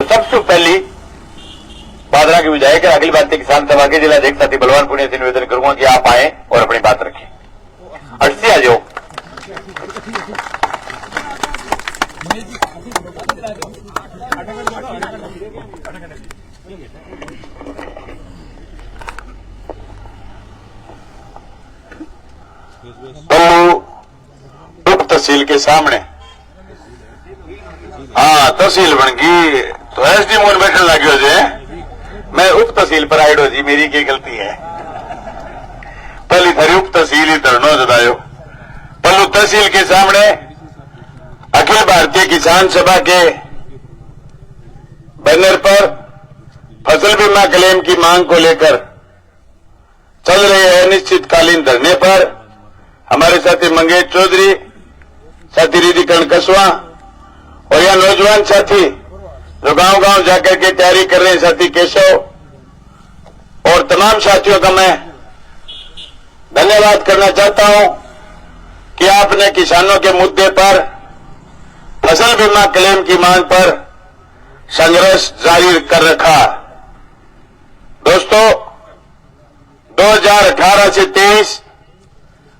सबसे पहली बादरा के विधायक अखिल भारतीय किसान सभा के जिला अध्यक्ष साथी बलवान पुनिया से निवेदन करूंगा कि आप आए और अपनी बात रखें। अर्सी आ जाओ। पल्लू उप तहसील के सामने, हाँ तहसील बन गई तो एसडी मोहन बैठने लगे हो। मैं उप तहसील पर आइडो जी, मेरी क्या गलती है। पहली थारी उप तहसील ही धरनो जतायो। पल्लू तहसील के सामने अखिल भारतीय किसान सभा के बैनर पर फसल बीमा क्लेम की मांग को लेकर चल रहे अनिश्चितकालीन धरने पर हमारे साथी मंगेश चौधरी, साथी रिधिकरण कसवा और यह नौजवान साथी जो गांव गांव जाकर के तैयारी कर रहे हैं साथी केशव और तमाम साथियों का मैं धन्यवाद करना चाहता हूं कि आपने किसानों के मुद्दे पर फसल बीमा क्लेम की मांग पर संघर्ष जारी कर रखा। दोस्तों 2018 से 23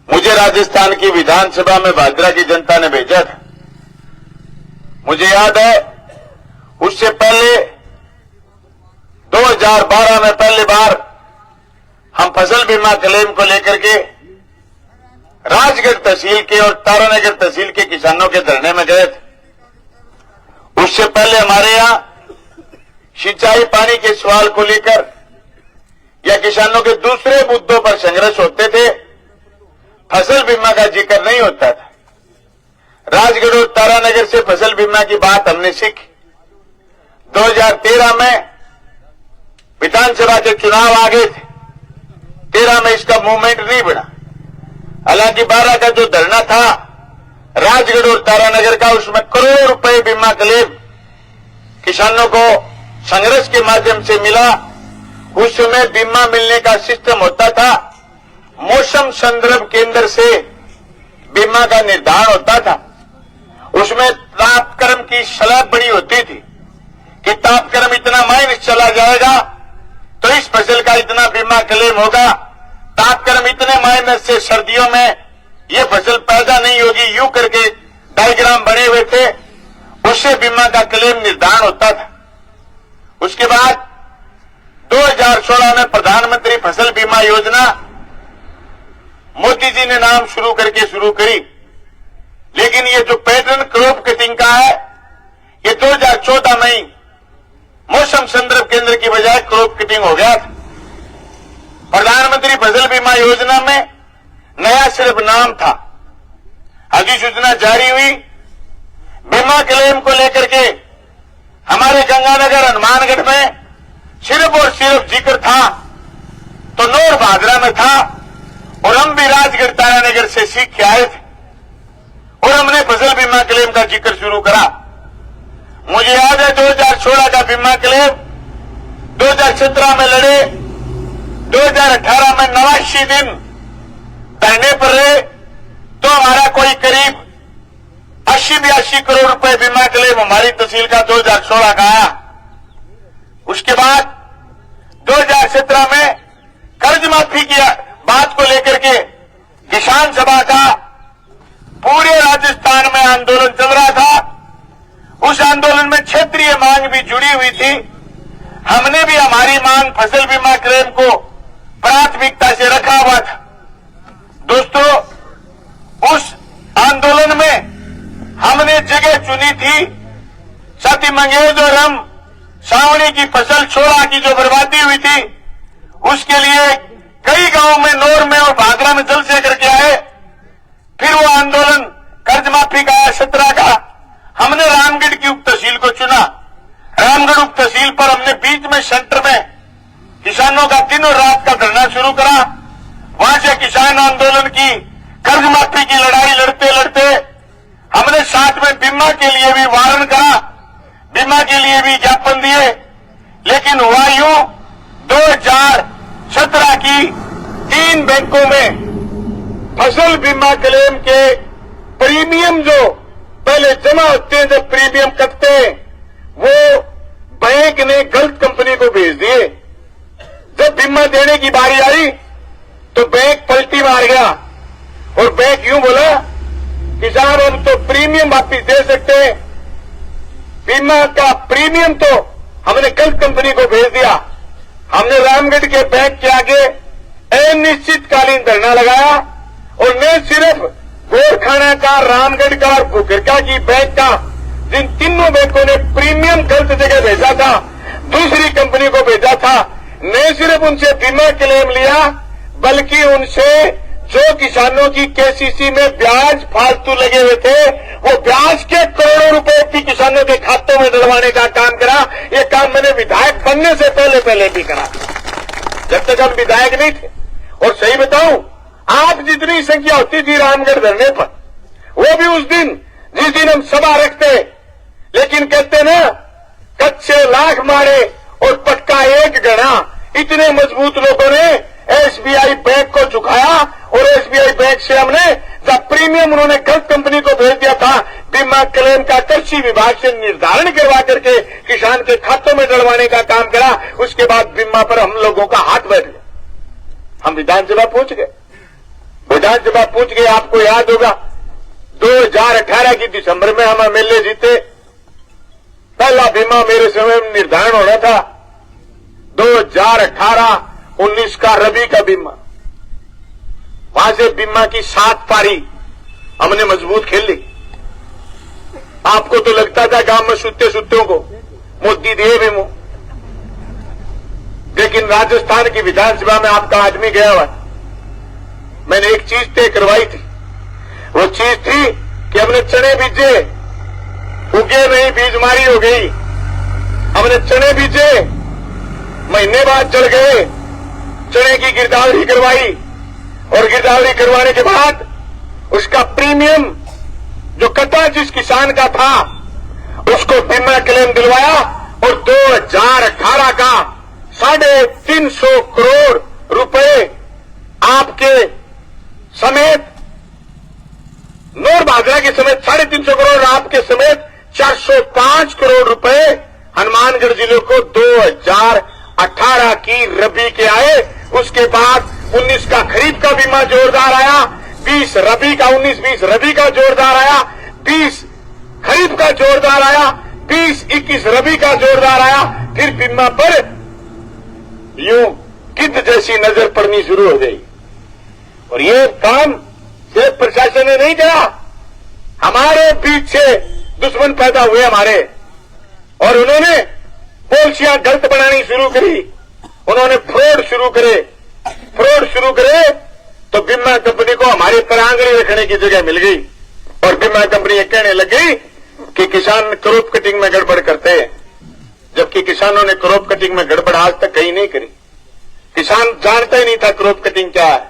मुझे राजस्थान की विधानसभा में भादरा की जनता ने भेजा था। मुझे याद है उससे पहले 2012 में पहली बार हम फसल बीमा क्लेम को लेकर के राजगढ़ तहसील के और तारानगर तहसील के किसानों के धरने में गए थे। उससे पहले हमारे यहां सिंचाई पानी के सवाल को लेकर या किसानों के दूसरे मुद्दों पर संघर्ष होते थे, फसल बीमा का जिक्र नहीं होता था। राजगढ़ और तारानगर से फसल बीमा की बात हमने सीखी। 2013 में विधानसभा के चुनाव आ गए थे, 13 में इसका मूवमेंट नहीं बढ़ा। हालांकि 12 का जो धरना था राजगढ़ और तारानगर का, उसमें करोड़ रुपए बीमा क्लेम किसानों को संघर्ष के माध्यम से मिला। उस समय बीमा मिलने का सिस्टम होता था, मौसम संदर्भ केंद्र से बीमा का निर्धारण होता था। उसमें तापक्रम की स्लैब बड़ी होती थी कि तापक्रम इतना माइनस चला जाएगा तो इस फसल का इतना बीमा क्लेम होगा, तापक्रम इतने माइनस से सर्दियों में ये फसल पैदा नहीं होगी, यूं करके डायग्राम बने हुए थे, उससे बीमा का क्लेम निर्धारण होता था। उसके बाद 2016 में प्रधानमंत्री फसल बीमा योजना मोदी जी ने नाम शुरू करके शुरू करी, लेकिन ये जो पैटर्न क्रॉप कटिंग का है ये 2014 में ही मौसम संदर्भ केंद्र की बजाय क्रॉप कटिंग हो गया था। प्रधानमंत्री फसल बीमा योजना में नया सिर्फ नाम था। अधिसूचना जारी हुई, बीमा क्लेम को लेकर के हमारे गंगानगर हनुमानगढ़ में सिर्फ और सिर्फ जिक्र था तो नौर भादरा में था और हम भी राजगढ़ तारानगर से सीख के आए थे और हमने फसल बीमा क्लेम का जिक्र शुरू करा। मुझे याद है 2016 का बीमा क्लेम 2017 में लड़े, 2018 में 89 दिन धरने पर रहे तो हमारा कोई करीब 80-82 करोड़ रुपए बीमा क्लेम हमारी तहसील का 2016 का आया। उसके बाद 2017 में कर्ज माफी की बात को लेकर के किसान सभा का पूरे राजस्थान में आंदोलन चल रहा था। उस आंदोलन में क्षेत्रीय मांग भी जुड़ी हुई थी। हमने भी हमारी मांग फसल बीमा क्लेम को प्राथमिकता से रखा हुआ था। दोस्तों उस आंदोलन में हमने जगह चुनी थी साथी मंगेश और हम सावणी की फसल 16 की जो बर्बादी हुई थी उसके लिए कई गांवों में नौर में और भादरा में जल से करके आए। फिर वो आंदोलन कर्ज माफी का 17 का हमने रामगढ़ की उप तहसील को चुना। रामगढ़ उप तहसील पर हमने बीच में सेंटर में किसानों का दिन और रात का धरना शुरू करा। वहां से किसान आंदोलन की कर्ज माफी की लड़ाई लड़ते लड़ते हमने साथ में बीमा के लिए भी वारण करा, बीमा के लिए भी ज्ञापन दिए। लेकिन हुआ यूं 2017 की 3 बैंकों में फसल बीमा क्लेम के प्रीमियम जो पहले जमा होते हैं, जब प्रीमियम कटते हैं वो बैंक ने गलत कंपनी को भेज दिए। जब बीमा देने की बारी आई तो बैंक पलटी मार गया और बैंक यूं बोला कि साहब हम तो प्रीमियम वापिस दे सकते हैं, बीमा का प्रीमियम तो हमने गलत कंपनी को भेज दिया। हमने रामगढ़ के बैंक के आगे अनिश्चितकालीन धरना लगाया और न सिर्फ गोरखाना का, रामगढ़ का और भुकरका की बैंक का, जिन तीनों बैंकों ने प्रीमियम गलत जगह भेजा था, दूसरी कंपनी को भेजा था, न सिर्फ उनसे बीमा क्लेम लिया बल्कि उनसे जो किसानों की केसीसी में ब्याज फालतू लगे हुए थे वो ब्याज के करोड़ों रुपए भी किसानों के खातों में डलवाने का काम करा। ये काम मैंने विधायक बनने से पहले भी करा, जब तक हम विधायक नहीं थे। और सही बताऊं, आप जितनी संख्या होती थी रामगढ़ धरने पर, वो भी उस दिन जिस दिन हम सभा रखते, लेकिन कहते ना कच्चे लाख मारे और पटका एक गणा, इतने मजबूत लोगों ने एसबीआई बैंक को झुकाया और एसबीआई बैंक से हमने जब प्रीमियम उन्होंने गलत कंपनी को भेज दिया था, बीमा क्लेम का कृषि विभाग से निर्धारण करवा करके किसान के खातों में डलवाने का काम करा। उसके बाद बीमा पर हम लोगों का हाथ बैठ गया। हम विधानसभा पहुंच गए। आपको याद होगा 2018 की दिसंबर में हम एमएलए जीते। पहला बीमा मेरे समय में निर्धारण होना था 2018-19 का रबी का बीमा। वहां से बीमा की 7 पारी हमने मजबूत खेल ली। आपको तो लगता था गांव में सुत्ते सुत्तों को मोदी दिए भी मुंह, लेकिन राजस्थान की विधानसभा में आपका आदमी गया हुआ। मैंने एक चीज तय करवाई थी, वो चीज थी कि हमने चने बीजे, उगे नहीं, बीजमारी हो गई। हमने चने बीजे, महीने बाद जल गए, चने की गिरदावरी करवाई और गिरदावरी करवाने के बाद उसका प्रीमियम जो कटा जिस किसान का था उसको बीमा क्लेम दिलवाया और 2018 का 350 करोड़ रुपए आपके समेत, नोर बाजरा के समेत 350 करोड़ आपके समेत 405 करोड़ रुपए हनुमानगढ़ जिले को 2018 की रबी के आए। उसके बाद 19 का खरीफ का बीमा जोरदार आया, 20 रबी का, 19-20 रबी का जोरदार आया, 20 खरीफ का जोरदार आया, 20-21 रबी का जोरदार आया। फिर बीमा पर यूं गिद्ध जैसी नजर पड़नी शुरू हो गई। और ये काम सिर्फ प्रशासन ने नहीं किया, हमारे बीच से दुश्मन पैदा हुए हमारे, और उन्होंने पॉलिसियां गलत बनानी शुरू करी, उन्होंने फ्रॉड शुरू करे तो बीमा कंपनी को हमारे पर आंगली रखने की जगह मिल गई और बीमा कंपनी ये कहने लग गई कि किसान क्रॉप कटिंग में गड़बड़ करते हैं, जबकि किसानों ने क्रॉप कटिंग में गड़बड़ आज तक कहीं नहीं करी। किसान जानता ही नहीं था क्रॉप कटिंग क्या है।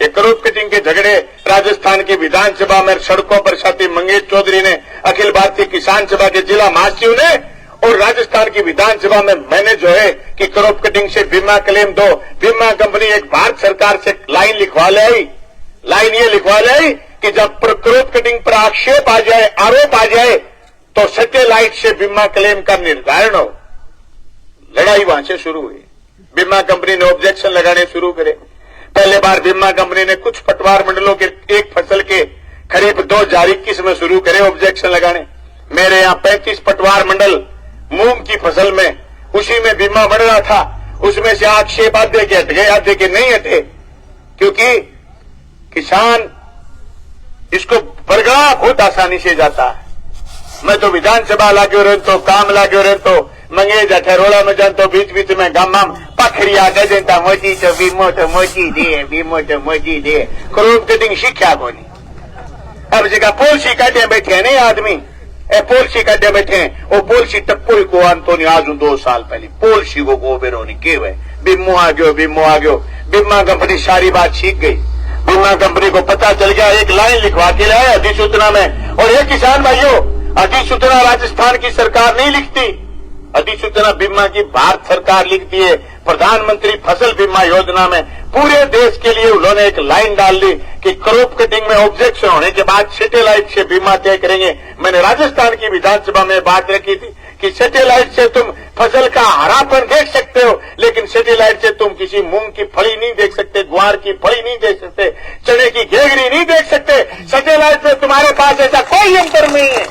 ये क्रॉप कटिंग के झगड़े राजस्थान की विधानसभा में सड़कों पर साथी मंगेश चौधरी ने, अखिल भारतीय किसान सभा के जिला महासचिव ने और राजस्थान की विधानसभा में मैंने जो है कि क्रॉप कटिंग से बीमा क्लेम दो। बीमा कंपनी एक भारत सरकार से लाइन ये लिखवा ले आई कि जब क्रॉप कटिंग पर आक्षेप आ जाए, आरोप आ जाए तो सैटेलाइट से बीमा क्लेम का निर्धारण हो। लड़ाई वहां से शुरू हुई। बीमा कंपनी ने ऑब्जेक्शन लगाने शुरू करे। पहले बार बीमा कंपनी ने कुछ पटवार मंडलों के एक फसल के खरीफ 2021 में शुरू करे ऑब्जेक्शन लगाने। मेरे यहाँ 35 पटवार मंडल मूंग की फसल में, उसी में बीमा बढ़ रहा था। उसमें से आक्षेप आधे के हट गए, आधे के नहीं हटे, क्योंकि किसान इसको बरगड़ा बहुत आसानी से जाता है। मैं तो विधानसभा लाग्यो रहतो, काम लाग्यो रहतो, मंगे जाठे रोड़ा में जानतो, बीच में गामा पखरिया दे देता, मोची तो बीमो तो मोची दे, क्रॉप कटिंग शिक्षा को नहीं। अब जगह पॉलिसी काटे बैठे नहीं आदमी, पॉलिसी काटे बैठे, वो पॉलिसी टप्पो को आंतो नहीं। आज 2 साल पहले पॉलिसी को गोबेरो नहीं के बीमो आ गयो। बीमा कंपनी सारी बात सीख गई। बीमा कंपनी को पता चल गया, एक लाइन लिखवा के लाए अधिसूचना में। और ये किसान भाइयों, अधिसूचना राजस्थान की सरकार नहीं लिखती, अधिसूचना बीमा की भारत सरकार लिखती है। प्रधानमंत्री फसल बीमा योजना में पूरे देश के लिए उन्होंने एक लाइन डाल दी कि क्रॉप कटिंग में ऑब्जेक्शन होने के बाद सैटेलाइट से बीमा तय करेंगे। मैंने राजस्थान की विधानसभा में बात रखी थी कि सैटेलाइट से तुम फसल का अनार की फली नहीं देख सकते, चने की घेगरी नहीं देख सकते। सैटेलाइट में तुम्हारे पास ऐसा कोई अंतर नहीं है।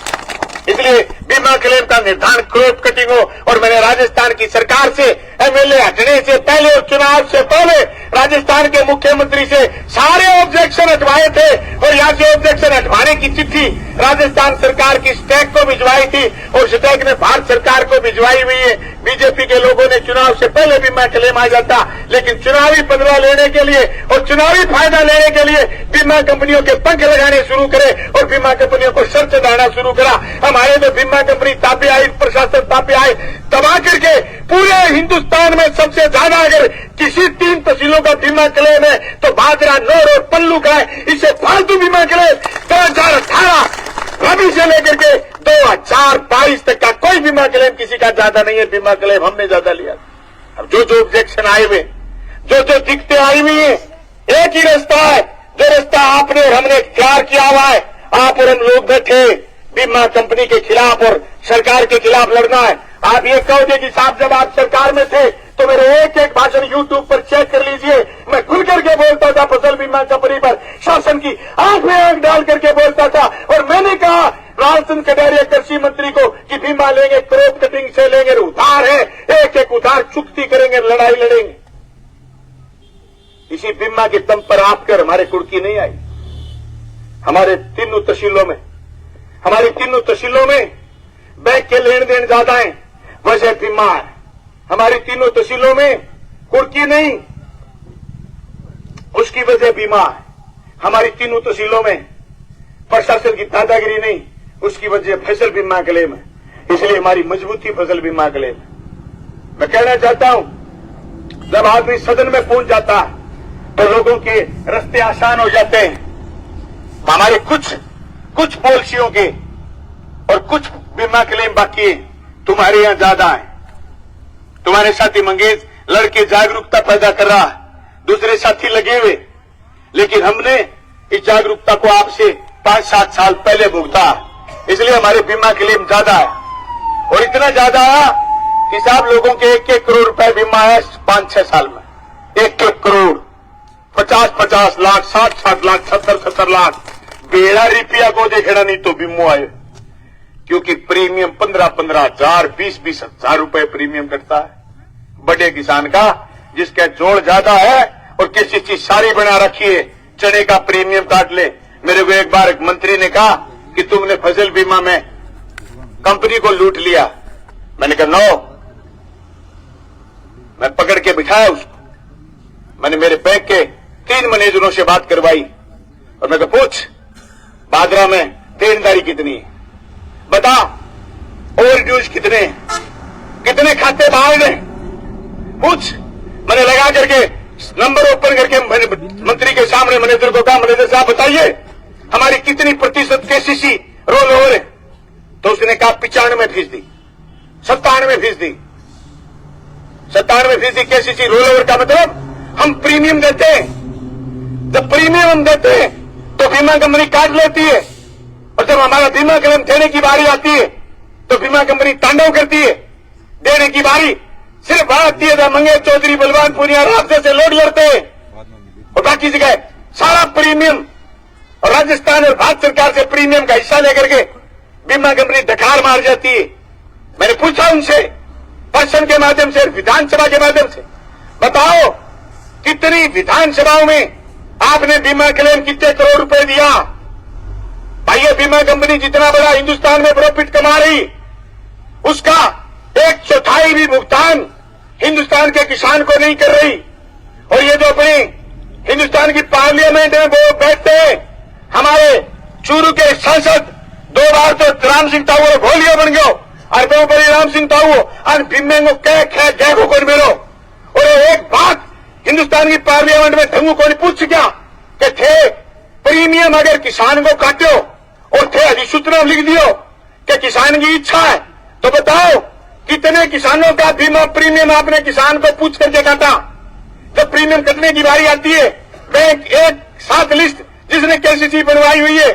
इसलिए बीमा क्लेम का निर्धारण क्रॉप कटिंग हो। और मैंने राजस्थान की सरकार से, एमएलए हटने से पहले और चुनाव से पहले राजस्थान के मुख्यमंत्री से सारे ऑब्जेक्शन हटवाए थे और यहाँ से ऑब्जेक्शन हटवाने की चिट्ठी राजस्थान सरकार की स्टैक को भिजवाई थी और स्टैक ने भारत सरकार को भिजवाई हुई है। बीजेपी के लोगों ने चुनाव से पहले बीमा क्लेम आ जाता, लेकिन चुनावी बदला लेने के लिए और चुनावी फायदा लेने के लिए बीमा कंपनियों के पंख लगाने शुरू करे और बीमा कंपनियों को सर चढ़ाना शुरू करा। हमारे तो बीमा कंपनी तापे आई, प्रशासन तापे आए, दबा करके पूरे हिंदुस्तान में सबसे ज्यादा अगर किसी 3 तहसीलों का बीमा क्लेम है तो भादरा, नौर और पल्लू का है। इससे फालतू बीमा क्लेम 2018 रबी से लेकर के 2022 तक का कोई बीमा क्लेम किसी का ज्यादा नहीं है। बीमा क्लेम हमने ज्यादा लिया। अब जो जो ऑब्जेक्शन आए हुए, जो जो दिक्कतें आई हुई है, एक ही रास्ता है, जो रास्ता आपने और हमने इख्तियार किया हुआ है। आप और हम लोग बैठे बीमा कंपनी के खिलाफ और सरकार के खिलाफ लड़ना है। आप ये कहोगे कि साहब जब आप सरकार में थे तो मेरे एक एक भाषण यूट्यूब पर चेक कर लीजिए, मैं खुल करके बोलता था फसल बीमा कंपनी पर, शासन की आंख में आंख डाल करके बोलता था। और मैंने कहा लालचंद कटारिया कृषि मंत्री को कि बीमा लेंगे क्रॉप कटिंग से लेंगे, उधार है, एक एक उधार चुकती करेंगे, लड़ाई लड़ेंगे। इसी बीमा के दम पर आपकर हमारे कुर्की नहीं आई। हमारी तीनों तहसीलों में बैंक के लेन देन ज्यादा है, वजह बीमा है। हमारी तीनों तहसीलों में कुर्की नहीं, उसकी वजह बीमा है। हमारी तीनों तहसीलों में प्रशासन की दादागिरी नहीं, उसकी वजह फसल बीमा क्लेम है। इसलिए हमारी मजबूती फसल बीमा क्लेम है। मैं कहना चाहता हूं, जब आदमी सदन में पहुंच जाता है तो लोगों के रास्ते आसान हो जाते हैं। हमारे कुछ पॉलिसियों के और कुछ बीमा क्लेम बाकी है, तुम्हारे यहां ज्यादा है। तुम्हारे साथी मंगेश लड़के जागरूकता पैदा कर रहा है, दूसरे साथी लगे हुए, लेकिन हमने इस जागरूकता को आपसे 5-7 साल पहले भुगता, इसलिए हमारे बीमा क्लेम ज्यादा है। और इतना ज्यादा है कि साहब लोगों के 1-1 करोड़ रुपए बीमा है 5-6 साल में। 1-1 करोड़, 50-50 लाख, 60-60 लाख, 70-70 लाख बेड़ा रुपया को देखना नहीं तो बीमो आए, क्योंकि प्रीमियम 15-15 हजार, 20-20 हजार रुपए प्रीमियम कटता है बड़े किसान का, जिसका जोड़ ज्यादा है और किसी चीज सारी बना रखी है, चने का प्रीमियम काट ले। मेरे को एक बार एक मंत्री ने कहा कि तुमने फसल बीमा में कंपनी को लूट लिया। मैंने कहा नो, मैं पकड़ के बिठाया उसको। मैंने मेरे बैंक के 3 मैनेजरों से बात करवाई और मैं कहा पूछ भादरा में देनदारी कितनी है, बता ओवर ड्यूज कितने खाते बाहर ने, पूछ। मैंने लगा करके नंबर ओपन करके मंत्री के सामने मैनेजर को कहा, मैनेजर साहब बताइए हमारी कितनी प्रतिशत केसीसी रोल ओवर है। तो उसने कहा 95%, 97%। 97% केसीसी रोल ओवर का मतलब हम प्रीमियम देते हैं। जब प्रीमियम हम देते हैं तो बीमा कंपनी काट लेती है, और जब हमारा बीमा क्लेम देने की बारी आती है तो बीमा कंपनी तांडव करती है। देने की बारी सिर्फ आती है मंगेश चौधरी, बलवान पूनिया, रास्ते से लोड लड़ते हैं, और बाकी जगह सारा प्रीमियम और राजस्थान और भारत सरकार से प्रीमियम का हिस्सा लेकर के बीमा कंपनी डकार मार जाती है। मैंने पूछा उनसे प्रश्न के माध्यम से, विधानसभा के माध्यम से, बताओ कितनी विधानसभाओं में आपने बीमा क्लेम कितने करोड़ रुपए दिया? भाई ये बीमा कंपनी जितना बड़ा हिंदुस्तान में प्रॉफिट कमा रही, उसका 1/4 भी भुगतान हिंदुस्तान के किसान को नहीं कर रही। और ये जो अपनी हिंदुस्तान की पार्लियामेंट में वो बैठते हैं, हमारे चूरू के सांसद 2 बार तो राम सिंह ताऊ घोलिया बन गयो, और 2 बार राम सिंह ताऊ और भीमे को कह गए को कौन मेरो। और एक बात हिंदुस्तान की पार्लियामेंट में ढंगू को नहीं पूछ क्या कि थे प्रीमियम अगर किसान को काटो और थे अधिसूचना लिख दियो कि किसान की इच्छा है, तो बताओ कितने किसानों का बीमा प्रीमियम आपने किसान को पूछ करके काटा? जब प्रीमियम कटने की बारी आती है, बैंक एक साथ लिस्ट जिसने केसीसी बनवाई हुई है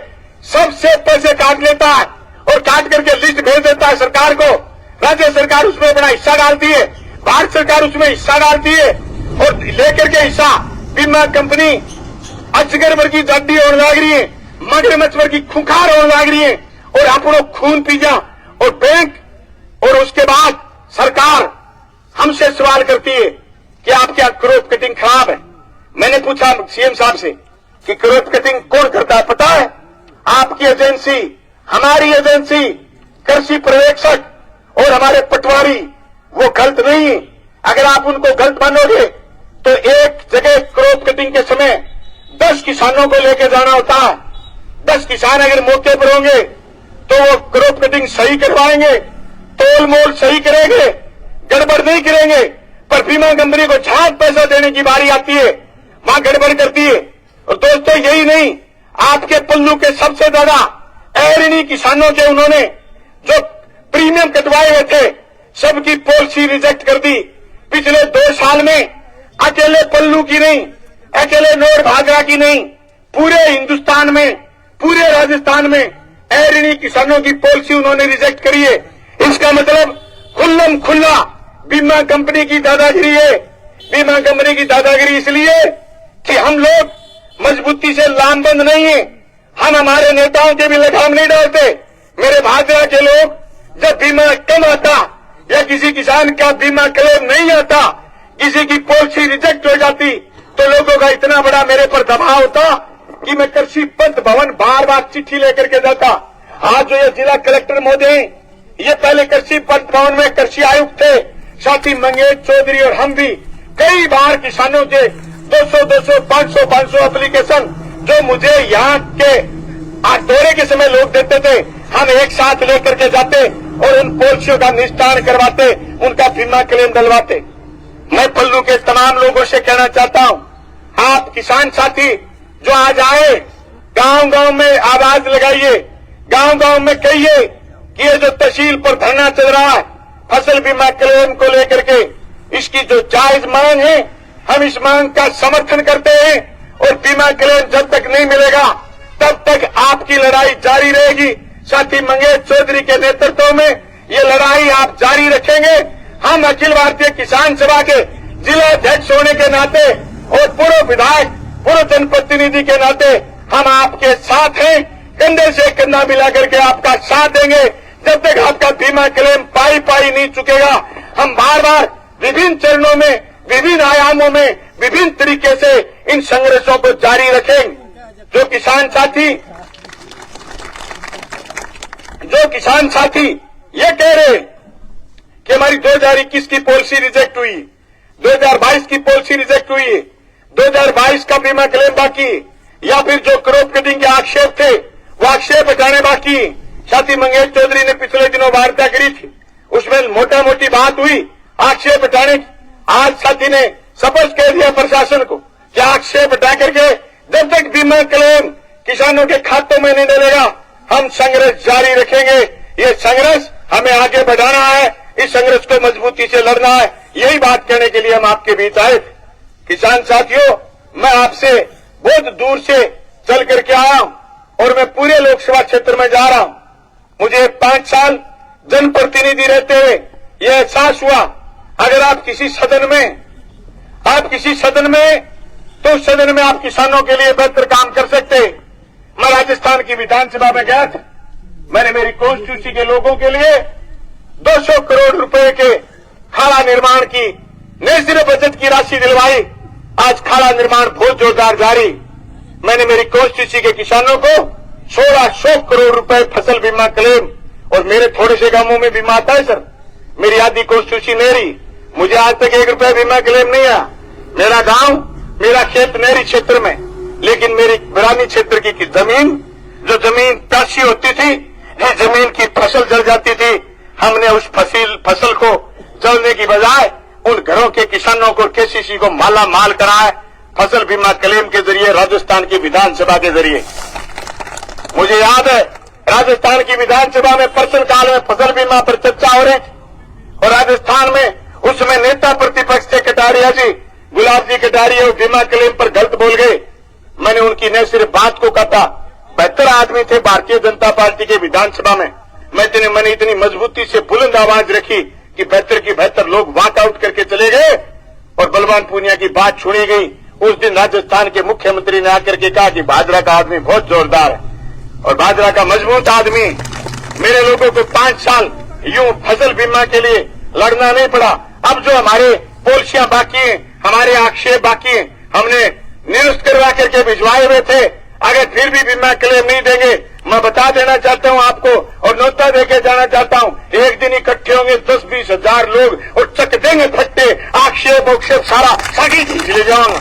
सबसे पैसे काट लेता है और काट करके लिस्ट भेज देता है सरकार को। राज्य सरकार उसमें अपना हिस्सा डालती है, भारत सरकार उसमें हिस्सा डालती है, और लेकर के हिस्सा बीमा कंपनी अजगर वर्गी जाडी होने लग रही है, मगरमच्छ वर्गी खुंखार होने लग रही है और अपनों खून पीजा और बैंक और उसके बाद सरकार हमसे सवाल करती है कि आप क्या क्रॉप कटिंग खराब है। मैंने पूछा सीएम साहब से कि क्रॉप कटिंग कौन करता है, पता है? आपकी एजेंसी, हमारी एजेंसी, कृषि पर्यवेक्षक और हमारे पटवारी, वो गलत नहीं है। अगर आप उनको गलत मानोगे तो एक जगह क्रॉप कटिंग के समय 10 किसानों को लेकर जाना होता है। 10 किसान अगर मौके पर होंगे तो वो क्रॉप कटिंग सही करवाएंगे, तोल मोल सही करेंगे, गड़बड़ नहीं करेंगे। पर बीमा कंपनी को जहां पैसा देने की बारी आती है वहां गड़बड़ करती है। और दोस्तों यही नहीं, आपके पल्लू के सबसे ज्यादा एरिनी किसानों के उन्होंने जो प्रीमियम कटवाए हुए थे सबकी पॉलिसी रिजेक्ट कर दी। पिछले 2 साल में अकेले पल्लू की नहीं, अकेले नोर भागरा की नहीं, पूरे हिंदुस्तान में, पूरे राजस्थान में एरिनी किसानों की पॉलिसी उन्होंने रिजेक्ट करी है। इसका मतलब खुल्लम खुल्ला बीमा कंपनी की दादागिरी है। बीमा कंपनी की दादागिरी इसलिए कि हम लोग मजबूती से लामबंद नहीं है, हम हमारे नेताओं के भी लगाम नहीं डालते। मेरे भाजपा के लोग जब बीमा कम आता या किसी किसान का बीमा क्लेम नहीं आता, किसी की पॉलिसी रिजेक्ट हो जाती तो लोगों का इतना बड़ा मेरे पर दबाव होता कि मैं कृषि पंत भवन बार बार चिट्ठी लेकर के जाता। आज जो ये जिला कलेक्टर महोदय हैं, ये पहले कृषि पंत भवन में कृषि आयुक्त थे, साथी मंगेश चौधरी और हम भी कई बार किसानों के 200, 500 एप्लीकेशन जो मुझे यहाँ के दौरे के समय लोग देते थे, हम एक साथ लेकर के जाते और उन पॉलिसियों का निस्तारण करवाते, उनका बीमा क्लेम डलवाते। मैं पल्लू के तमाम लोगों से कहना चाहता हूँ, आप किसान साथी जो आज आए, गांव गांव में आवाज लगाइए, गांव गांव में कहिए कि ये जो तहसील पर धरना चल रहा है फसल बीमा क्लेम को लेकर के, इसकी जो जायज मांग है, हम इस मांग का समर्थन करते हैं और बीमा क्लेम जब तक नहीं मिलेगा तब तक आपकी लड़ाई जारी रहेगी। साथी मंगेश चौधरी के नेतृत्व में ये लड़ाई आप जारी रखेंगे। हम अखिल भारतीय किसान सभा के जिला अध्यक्ष होने के नाते और पूर्व विधायक, पूर्व जनप्रतिनिधि के नाते हम आपके साथ हैं, कंधे से कंधा मिला करके आपका साथ देंगे। जब तक आपका बीमा क्लेम पाई नहीं चुकेगा, हम बार बार विभिन्न चरणों में, विभिन्न आयामों में, विभिन्न तरीके से इन संघर्षों को जारी रखेंगे। जो किसान साथी ये कह रहे कि हमारी 2021 की पॉलिसी रिजेक्ट हुई, 2022 की पॉलिसी रिजेक्ट हुई, 2022 का बीमा क्लेम बाकी, या फिर जो क्रॉप कटिंग के आक्षेप थे वो आक्षेप हटाने बाकी। साथी मंगेश चौधरी ने पिछले दिनों वार्ता करी थी, उसमें मोटा मोटी बात हुई आक्षेप हटाने की। आज साथी ने स्पष्ट कह दिया प्रशासन को कि आक्षेप हटा करके जब तक बीमा क्लेम किसानों के खातों में नहीं डलेगा हम संघर्ष जारी रखेंगे। ये संघर्ष हमें आगे बढ़ाना है, इस संघर्ष को मजबूती से लड़ना है। यही बात कहने के लिए हम आपके बीच आए थे। किसान साथियों, मैं आपसे बहुत दूर से चल करके आया हूं और मैं पूरे लोकसभा क्षेत्र में जा रहा हूं। मुझे 5 साल जनप्रतिनिधि रहते हुए यह एहसास हुआ, अगर आप किसी सदन में तो उस सदन में आप किसानों के लिए बेहतर काम कर सकते हैं। मैं राजस्थान की विधानसभा में गया था, मैंने मेरी कॉन्स्टिट्यूंसी के लोगों के लिए 200 करोड़ रुपए के खाला निर्माण की नई सिर्फ बजट की राशि दिलवाई। आज खाला निर्माण बहुत जोरदार जारी। मैंने मेरी कॉन्स्टिट्यूंसी के किसानों को 1600 करोड़ रुपए फसल बीमा क्लेम, और मेरे थोड़े से गांवों में बीमा आता है सर, मेरी आधी कॉन्स्टिट्यूंसी नेरी, मुझे आज तक 1 रुपया बीमा क्लेम नहीं आया। मेरा गांव, मेरा खेत नेरी क्षेत्र में, लेकिन मेरी ग्रामीण क्षेत्र की जमीन, जो जमीन प्यासी होती थी, इस जमीन की फसल जल जाती थी। हमने उस फसल को जलने की बजाय उन घरों के किसानों को, केसीसी को माला माल कराए फसल बीमा क्लेम के जरिए, राजस्थान की विधानसभा के जरिए। मुझे याद है राजस्थान की विधानसभा में प्रश्नकाल में फसल बीमा पर चर्चा हो रही थी और राजस्थान में उसमें नेता प्रतिपक्ष थे कटारिया जी, गुलाब जी कटारिया, बीमा क्लेम पर गलत बोल गए। मैंने उनकी न सिर्फ बात को कहा, 72 आदमी थे भारतीय जनता पार्टी के विधानसभा में, मैंने इतनी मजबूती से बुलंद आवाज रखी कि बेहतर की बेहतर लोग वॉकआउट करके चले गए और बलवान पूनिया की बात सुनी गई। उस दिन राजस्थान के मुख्यमंत्री ने आकर के कहा कि भाजपा का आदमी बहुत जोरदार है और भाजपा का मजबूत आदमी। मेरे लोगों को 5 साल यूं फसल बीमा के लिए लड़ना नहीं पड़ा। अब जो हमारे पॉलिसियां बाकी हैं, हमारे आक्षेप बाकी हैं, हमने निरस्त करवा करके भिजवाए हुए थे, अगर फिर भी बीमा क्लेम नहीं देंगे, मैं बता देना चाहता हूं आपको और न्योता देके जाना चाहता हूं, एक दिन इकट्ठे होंगे 10-20 हजार लोग और चक देंगे फट्टे, आक्षेप सारा सागी खींच ले जाऊंगा।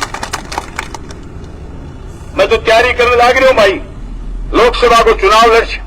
मैं तो तैयारी करने लग रही हूं भाई, लोकसभा को चुनाव लड़सी,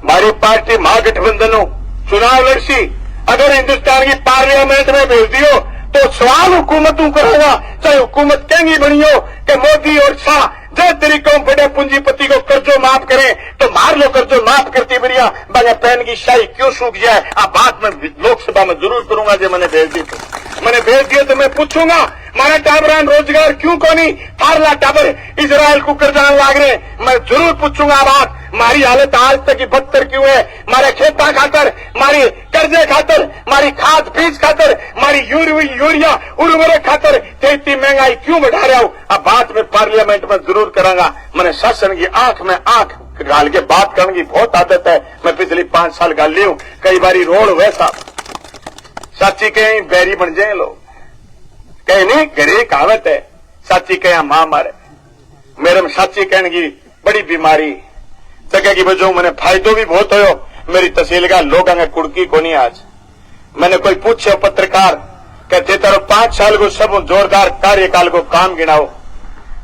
हमारी पार्टी महागठबंधन हो चुनाव लड़सी, अगर हिंदुस्तान की पार्लियामेंट में भेज दियो तो सवाल हुकूमतों करूंगा, चाहे हुकूमत कहेंगी बनी हो कि मोदी और शाह जो तरीकों बड़े पूंजीपति को कर्जो माफ करें तो मार लो, कर्जो माफ करती बढ़िया बाया पैन की शाही क्यों सूख जाए। अब बात मैं लोकसभा में जरूर करूंगा, जो मैंने भेज दी तो मैंने भेज दिया तो मैं पूछूंगा मारा टाबरान रोजगार क्यों कोनी, फारला टाबर इसराइल को कर्जान लाग रहे, मैं जरूर पूछूंगा बात। मारी हालत आज तक की बदतर क्यों है, मारे खेता खातर, मारी कर्जे खातर, मारी खाद बीज खातर, मारी यूरिया उर्वरक खातर इतनी महंगाई क्यों बढ़ा रहा हूं। अब बात में पार्लियामेंट में जरूर करांगा। मैंने शासन की आंख में आंख डाल के बात करने की बहुत आदत है, मैं पिछली 5 साल गाल ली हूं, कई बारी रोड हुए साहब साची कहीं बैरी बन जाए लोग, कहीं नहीं घरे कहावत है साची कहीं मां मारे, मेरे में साची कहने की बड़ी बीमारी जगह की वजह मैंने फायदो भी बहुत हो। मेरी तहसील का लोग कुड़की को नहीं आज मैंने कोई पूछे पत्रकार कहते तारो 5 साल को सब जोरदार कार्यकाल को काम गिनाओ,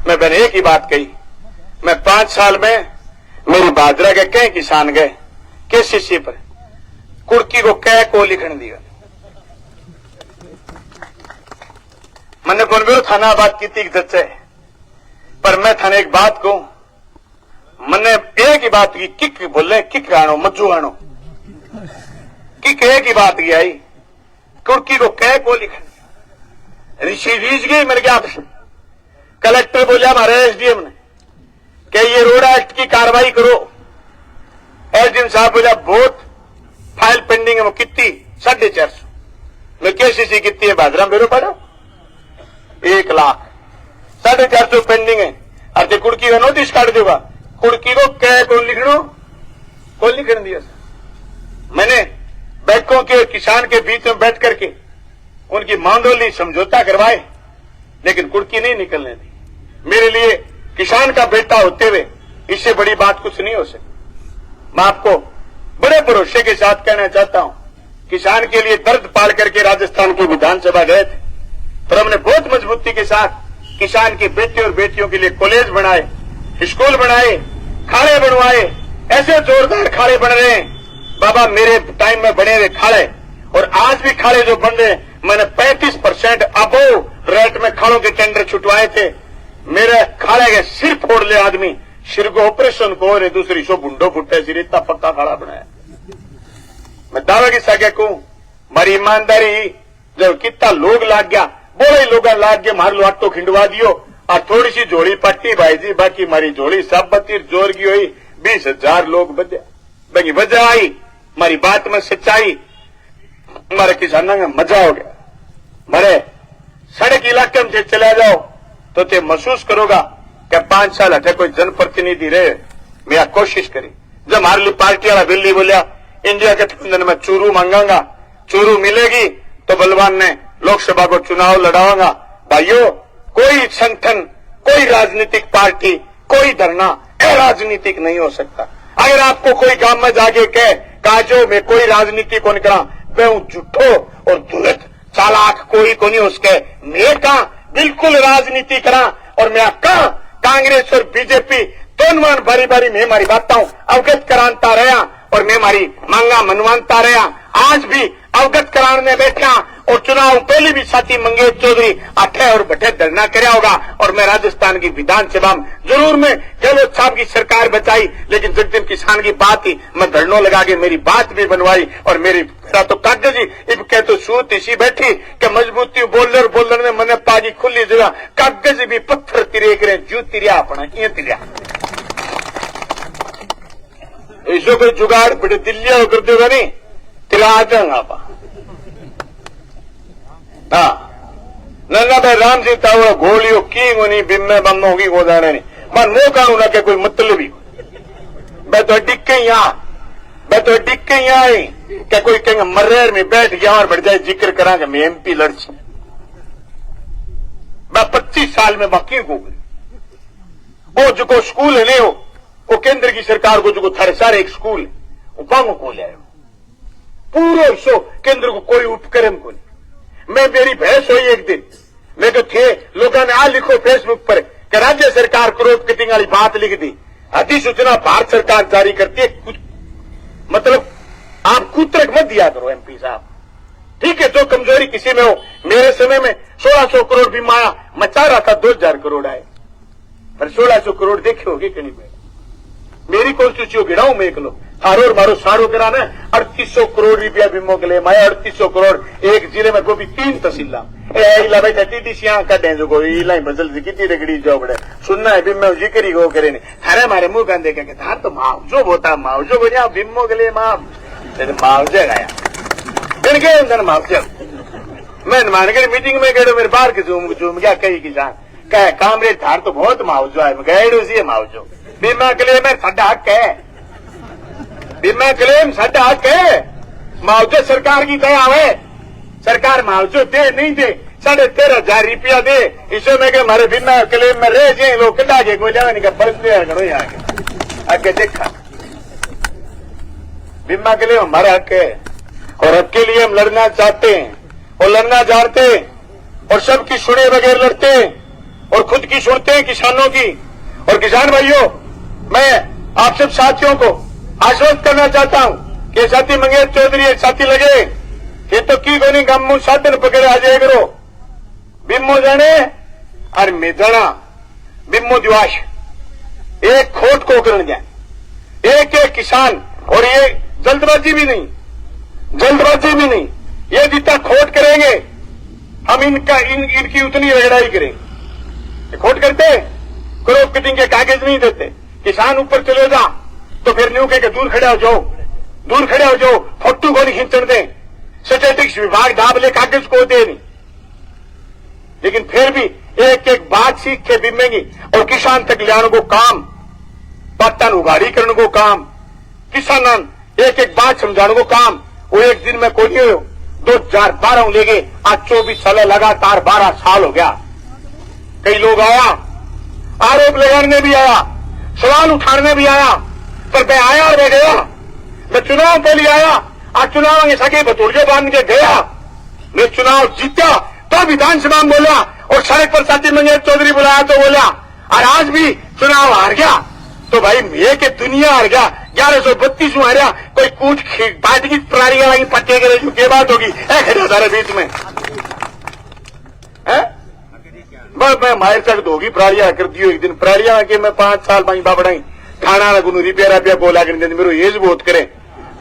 मैं मैंने एक ही बात कही, मैं 5 साल में मेरी बाजरा के कई किसान गए किस शिष्य पर कुड़की को कह को लिखने दिया, मैंने कौन भी थाना बात की थी सच्चे, पर मैं थाने एक बात को मैंने एक ही बात की किक बोले किक आनो मज्जू आनो किक एक ही बात की आई कुड़की को कह को लिखने ऋषि रीझ गई मेरे क्या कलेक्टर बोला हमारे एसडीएम ने कि ये रोड एक्ट की कार्रवाई करो। एसडीएम साहब बोला बहुत फाइल पेंडिंग है, वो कितनी 450 मैं केसीसी कितनी है भादरा मेरे पड़ो 1 लाख 450 पेंडिंग है। अरे कुड़की का नोटिस काट देगा, कुड़की को क्या कौन लिखने दिया। मैंने बैंकों के किसान के बीच में बैठ करके उनकी मांडोली समझौता करवाए, लेकिन कुड़की नहीं निकलने दी। मेरे लिए किसान का बेटा होते हुए इससे बड़ी बात कुछ नहीं हो सकती। मैं आपको बड़े भरोसे के साथ कहना चाहता हूं, किसान के लिए दर्द पाल करके राजस्थान की विधानसभा गए थे, पर हमने बहुत मजबूती के साथ किसान के बेटे और बेटियों के लिए कॉलेज बनाए, स्कूल बनाए, खाड़े बनवाए, ऐसे जोरदार खाड़े बन रहे हैं बाबा मेरे टाइम में बने हुए खाड़े, और आज भी खाड़े जो बन रहे हैं मैंने 35% अबोव रेट में खाड़ों के टेंडर छुटवाए थे। मेरे खाड़े के सिर फोड़ ले आदमी, सिर को ऑपरेशन को और दूसरी सो बुंडो फुटे सिर इतना पक्का खाड़ा बनाया। मैं दावा की सागे को मारी ईमानदारी जब कितना लोग लाग गया, बोले लोग लाग गया, मार लो आटो खिंडवा दियो और थोड़ी सी जोड़ी पट्टी भाई जी, बाकी मारी जोड़ी सब बत्ती जोर की हुई 20,000 लोग बजे वजह आई। मारी बात में सच्चाई, हमारे किसानों में मजा हो गया। मरे सड़क इलाके में चले जाओ तो ते महसूस करोगा कि 5 साल हटे कोई जनप्रतिनिधि रहे। मैं कोशिश करी, जब हमारे लिए पार्टी वाला दिल्ली बोलिया इंडिया गठबंधन में चूरू मांगांगा, चूरू मिलेगी तो बलवान ने लोकसभा को चुनाव लड़ाऊंगा। भाइयों, कोई संगठन, कोई राजनीतिक पार्टी, कोई धरना अराजनीतिक नहीं हो सकता। अगर आपको कोई गांव में जाके कहे काजो में कोई राजनीति को निकला, मैं हूं झूठो और दुलत चालाक कोई को नहीं उसके, मैं कहा बिल्कुल राजनीति करा और मैं कहा कांग्रेस और बीजेपी दोनों बारी बारी मैं हमारी बातों अवगत कराता रहा और मैं हमारी मांगा मनवानता रहा। आज भी अवगत कराने बैठा और चुनाव पहले भी साथी मंगेश चौधरी अठे और बठे धरना कराया होगा, और मैं राजस्थान की विधानसभा में जरूर मैं गहलोत साहब की सरकार बचाई, लेकिन जिस दिन किसान की बात थी मैं धरनों लगा के मेरी बात भी बनवाई। और मेरी तो कागज ही इब कह तो सूत इसी बैठी कि मजबूती बोलर ने मैंने पागी खुली जगह कागज भी पत्थर तिरे करे जू तिरिया अपना ये तिरिया ऐसो कोई जुगाड़ बड़े दिल्ली कर देगा नहीं तिरा आ जाऊंगा हाँ नन्ना भाई राम जी तावड़ा गोलियों की नहीं बिम्मे बम्मों की को जाने नहीं मन मुंह कानू ना के कोई मतलब ही मैं तो डिक्के यहाँ आई क्या कोई कहेंगे मर्रेर में बैठ गया और बढ़ जाए जिक्र करा कि मैं MP लड़ची मैं 25 साल में बाकी को वो जो स्कूल है नहीं हो वो केंद्र की सरकार को जो थारे सारे एक स्कूल है वो बांगो को ले आयो पूरा सो केंद्र को कोई उपक्रम को नहीं। मैं मेरी बहस हुई एक दिन मैं तो थे लोगों ने आ लिखो फेसबुक पर कि राज्य सरकार क्रॉप कटिंग वाली बात लिख दी अधिसूचना भारत सरकार जारी करती है मतलब आप कुत्रक मत दिया करो MP साहब ठीक है जो कमजोरी किसी में हो मेरे समय में 1600 करोड़ बीमा आया मैं चाह रहा था 2000 करोड़ आए पर 1600 करोड़ देखे होगे कि नहीं मेरी कॉन्स्टिट्यूशन गिराऊं मैं एक लो हारो और मारो सारो कराना 3800 करोड़ रुपया बीमो के लिए मैं 3800 करोड़ एक जिले में वो भी 3 तहसीला इला भाई TDC कटे जो कोई इला बदल कितनी रगड़ी जो बड़े सुनना है बिम्मो जिक्र को करे नहीं थारे मारे मुंह कांदे के थार तो मुआवजो होता मुआवजो बढ़िया बिम्मो के लिए मुआवजे गाया दिन के अंदर मुआवजे मैं मान के मीटिंग में गए मेरे बाहर के झूम गया कई किसान कहे कामरेज थार तो बहुत मुआवजो है गए उसी मुआवजो बीमा क्लेम है साडा हक है बीमा क्लेम साडा हक है मुआवजे सरकार की दया है सरकार मुआवजो दे नहीं दे 13,500 रुपया दे इसमें के हमारे बीमा क्लेम में रह जाए लोग कटा के कोई जाने का बंदे आगे देखा बीमा क्लेम हमारा हक है और हक के लिए हम लड़ना चाहते हैं और लड़ना जानते हैं और सबकी सुने बगैर लड़ते हैं और खुद की सुनते हैं किसानों की और किसान भाइयों मैं आप सब साथियों को आश्वस्त करना चाहता हूं कि साथी मंगेश चौधरी एक साथी लगे ये तो की कोनी गमू साधन पकड़े आ जाए करो बिम्मो जाने और मेदना बिम्मो दिवाश एक खोट को करण जाए एक किसान और ये जल्दबाजी भी नहीं ये जितना खोट करेंगे हम इनकी उतनी रगड़ाई करेंगे खोट करते क्रॉप कटिंग के कागज नहीं देते किसान ऊपर चले जा तो फिर न्यू के दूर खड़े हो जाओ फोटो को नहीं खींचने दे स्टैटिस्टिक्स विभाग दाब ले कागज को दे नहीं लेकिन फिर भी एक एक बात सीख के बिमेंगी और किसान तक ले आने को काम पत्तन उगाड़ी करने को काम किसान एक एक बात समझाने को काम वो एक दिन में कोई नहीं हो 2012 लेके आज 24 साल लगातार 12 साल हो गया कई लोग आया आरोप लगाने भी आया सवाल उठाने भी आया पर मैं आया और मैं गया मैं चुनाव के लिए आया आज चुनाव में सके बतौलिया बांध के गया मैं चुनाव जीता तो विधानसभा में बोला और सड़क पर साथी मंगेश चौधरी बुलाया तो बोला और आज भी चुनाव हार गया तो भाई मैं के दुनिया हार गया 1132 हारा कोई कूट पार्टी की प्रारियां वहीं पट्टे करे जो के बात होगी सारे बीच में है मैं मायर तक होगी प्रारियां कर दियो एक दिन प्रारियां के मैं 5 साल वहीं बाबड़ाई खाना ना गुनू रिपेयर बोला कर मेरे एज बहुत करे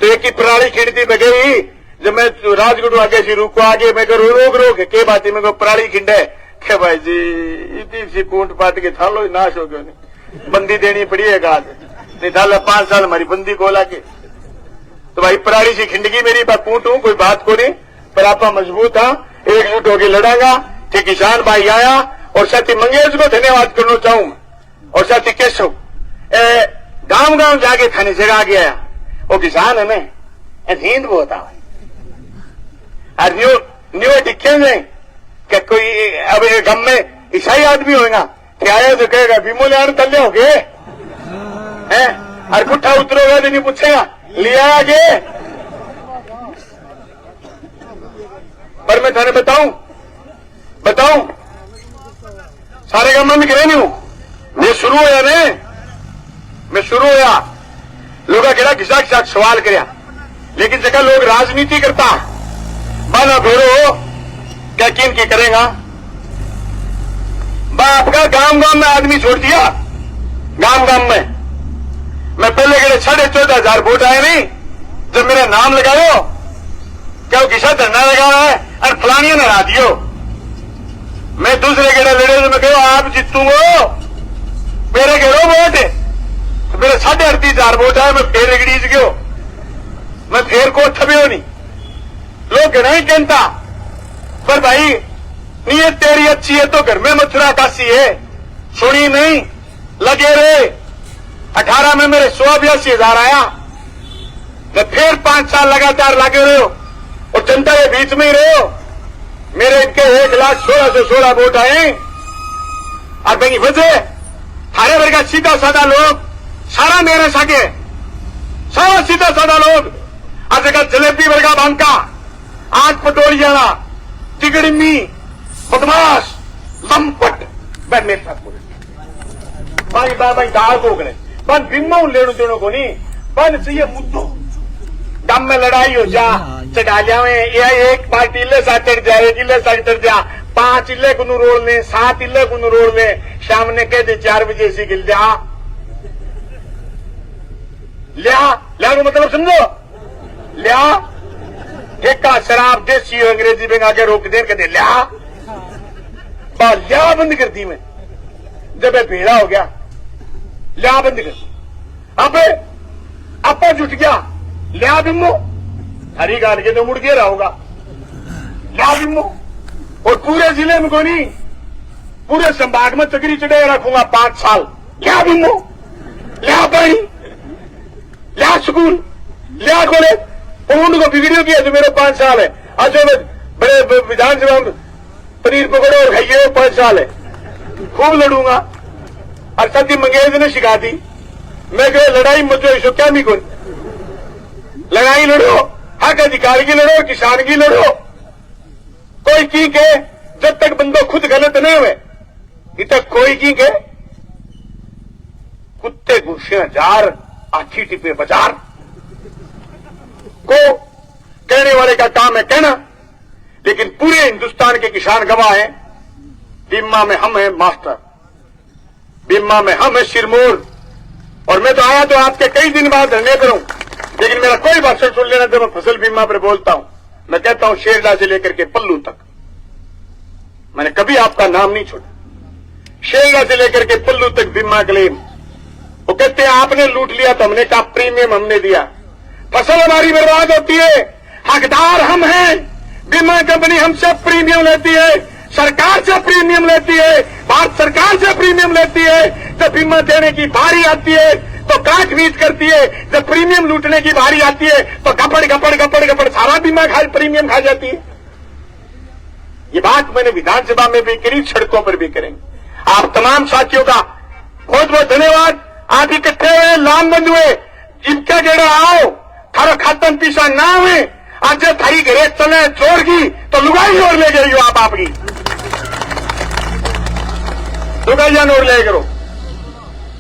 तो एक ही प्राणी खिंडती में गई जब मैं राजगुरु आगे से रुको आगे मैं करो रोक के बात में प्राणी खिंडे के भाई जी इतनी सी कूट पाट के थालो ही नाश हो गयो नहीं बंदी देनी पड़ी है आज नहीं थाला 5 साल हमारी बंदी को लाके तो भाई प्राणी सी खिंडगी मेरी बात कूटू कोई बात को नहीं पर आपा मजबूत हाँ एकजुट होकर लड़ांगा कि किसान भाई आया और साथी मंगेश को धन्यवाद करना चाहूं और साथी केशव गांव जाके थाने जगह गया वो किसान है मैं नींद बहुत आ और न्यू दिखे नहीं क्या कोई अब गम में ईसाई आदमी होगा क्या आया तो कहेगा बीमो लिया तले हो गए हैं और पुट्ठा उतरोगा तो नहीं पूछेगा लिया आगे पर मैं थाने बताऊं सारे गम में गिरे नहीं हूं मैं शुरू होया लोग केड़ा घिसा सवाल करया लेकिन जगह लोग राजनीति करता बाना भेरो क्या किन की करेगा बाप का गांव में आदमी छोड़ दिया गांव में मैं पहले केड़े 14,500 वोट आए नहीं जब मेरा नाम लगाओ क्या वो घिसा धरना लगा है और फलानिया ने हरा दियो मैं दूसरे गेड़ा लड़े तो मैं कहो आप जीतूंगो मेरे घेरो वोट तो मेरे 38,500 वोट आए मैं फिर रिगड़ीज गयो मैं फिर को थब्यो नहीं लोग नहीं कहता पर भाई नीयत तेरी अच्छी है तो घर में मथुरा काशी है, सुनी नहीं लगे रहे। 18 में मेरे 182,000 आया, मैं फिर 5 साल लगातार लगे रहे हो और जनता के बीच में ही रहे हो। मेरे इनके 1,16,16 वोट आए और बनी वजह थारे वर्ग का सीधा साधा लोग सारा मेरे सके, सारा सीधा साधा लोग आज जलेबी वर्गा बांका, आग पटोरी जाना, तिगड़मी, बदमाश, लंपट बैठ मेरे साथ बोले भाई दाल को गए बन बिम्मा लेनो देनो को नहीं बन चाहिए मुद्दों दम में लड़ाई हो जा चढ़ा जावे या एक पार्टी इले साथ चढ़ जा, एक इले साथ चढ़ जा, 5 इले को रोड ले, 7 इले को रोड ले, शाम ने कह दे 4 बजे से गिल जा लिया को मतलब समझो लिया ठेका शराब देसी अंग्रेजी में आके रोक दे कहते लिया बंद कर दी मैं। जब भेड़ा हो गया लिया बंद कर, अब आपा जुट गया लिया बिम्मो, हरी गाल के तो मुड़ के रहा होगा लिया बिम्मो। और पूरे जिले में को नहीं पूरे संभाग में चक्री चढ़े रखूंगा 5 साल लिया बिम्मो, लिया पानी, लिया स्कूल, लिया कॉलेज। और उनको बिगड़ियो किया जो मेरे 5 साल है। आज बड़े विधानसभा में पनीर पकड़ो और खाइए 5 साल है, खूब लड़ूंगा। और सती मंगेश ने सिखा दी, मैं कह लड़ाई मुझे इसो क्या नहीं कोई लड़ाई लड़ो, हक अधिकार की लड़ो, किसान की लड़ो, कोई की के जब तक बंदो खुद गलत नहीं हुए तक कोई की के कुत्ते घुसे जार आखी टिपे बाजार को कहने वाले का काम है कहना, लेकिन पूरे हिंदुस्तान के किसान गवाह हैं। बीमा में हम हैं मास्टर, बीमा में हम हैं सिरमौर। और मैं तो आया तो आपके कई दिन बाद धरने करूं, लेकिन मेरा कोई भाषण सुन लेना जब मैं फसल बीमा पर बोलता हूं। मैं कहता हूं शेरडा से लेकर के पल्लू तक मैंने कभी आपका नाम नहीं छोड़ा, शेरडा से लेकर के पल्लू तक बीमा क्लेम। वो कहते हैं आपने लूट लिया तो हमने कहा प्रीमियम हमने दिया, फसल हमारी बर्बाद होती है, हकदार हम हैं, बीमा कंपनी हमसे प्रीमियम लेती है, सरकार से प्रीमियम लेती है, भारत सरकार से प्रीमियम लेती है। जब बीमा देने की बारी आती है तो काट बीट करती है, जब प्रीमियम लूटने की बारी आती है तो गपड़ गपड़ गपड़ गपड़ सारा बीमा प्रीमियम खा जाती है। ये बात मैंने विधानसभा में भी करी, सड़कों पर भी करेंगे। आप तमाम साथियों का बहुत बहुत धन्यवाद। आप इकट्ठे हुए, लामबंद हुए, इनका गेड़ा आओ, थारा खातन पीछा ना हुए। आज जब थारी घरे चले चोर की तो लुगाई जोड़ ले गई हो आप आपकी लुगाइया नोड़ ले करो,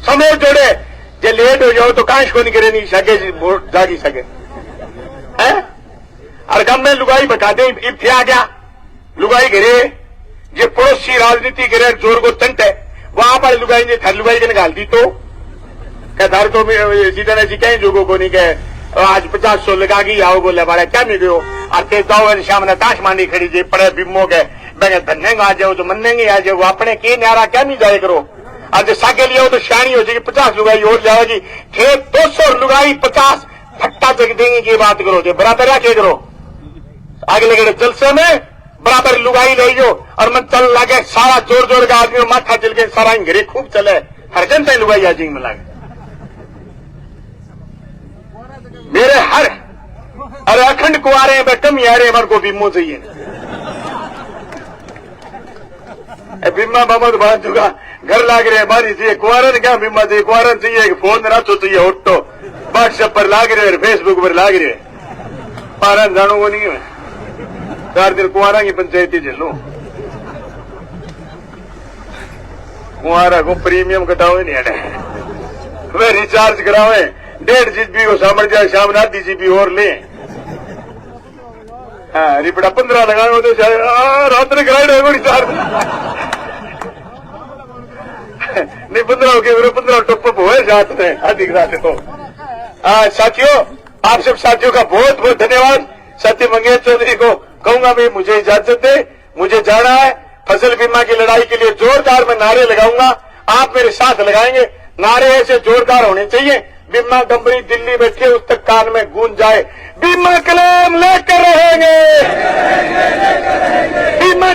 समय जोड़े। जे लेट हो जाओ तो काश को नहीं करे नहीं सके जागी सके है। और गम में लुगाई बता दे इब्थे आ गया लुगाई घरे जे पड़ोसी राजनीति करे जोर को तंट है वहां पर लुगाई ने थर लुगाई के निकाल दी तो क्या धर तो सीधा ऐसी कहीं जोगो को नहीं कहे आज 50-100 लगा गई आओ बोले हमारा क्या नहीं गयो आते जाओ शाम ने ताश मांडी खड़ी जे पड़े बिमो के मैं धन्य आ जाओ तो मन्नेंगे आ जाओ अपने के न्यारा क्या नहीं जाए करो। आज सागे लिया तो शानी हो जाएगी 50 लुगाई और जाएगी फिर 200 लुगाई 50 फट्टा जग देंगे की बात करो जो बराबर क्या करो आगे लगे जलसे में बराबर लुगाई ले जो और मन चल लगे सारा जोर जोर का आदमी माथा चल के सारा घरे खूब चले हर जनता लुगाई आ जाएंगे लगे मेरे हर अरे अखंड कुआरे हैं कम यारे मन को बीमो चाहिए बीमा मोहम्मद बांध चुका घर लाग रहे बारी चाहिए कुआरन क्या बीमा चाहिए कुआरन चाहिए फोन रातो चाहिए ऑटो व्हाट्सएप पर लाग रहे फेसबुक पर लाग रहे पारन जानो को नहीं है 4 दिन कुआरा की पंचायती झेलो कुआरा को प्रीमियम कटाओ नहीं हटे वे रिचार्ज करावे 1.5 GB को सामर जाए शाम रात GB और ले हाँ रिपड़ा 15 लगाओ तो रात ने कराए रिचार्ज नहीं 15 के 15 टॉपअप हुए साथ में अधिक रात को। साथियों आप सब साथियों का बहुत बहुत धन्यवाद। सत्य मंगेश चौधरी को कहूंगा मैं मुझे इजाजत दे मुझे जाना है फसल बीमा की लड़ाई के लिए जोरदार मैं नारे लगाऊंगा आप मेरे साथ लगाएंगे नारे ऐसे जोरदार होने चाहिए बीमा कंपनी दिल्ली बैठी है उस तक कान में गूंज जाए बीमा क्लेम लेकर रहेंगे बीमा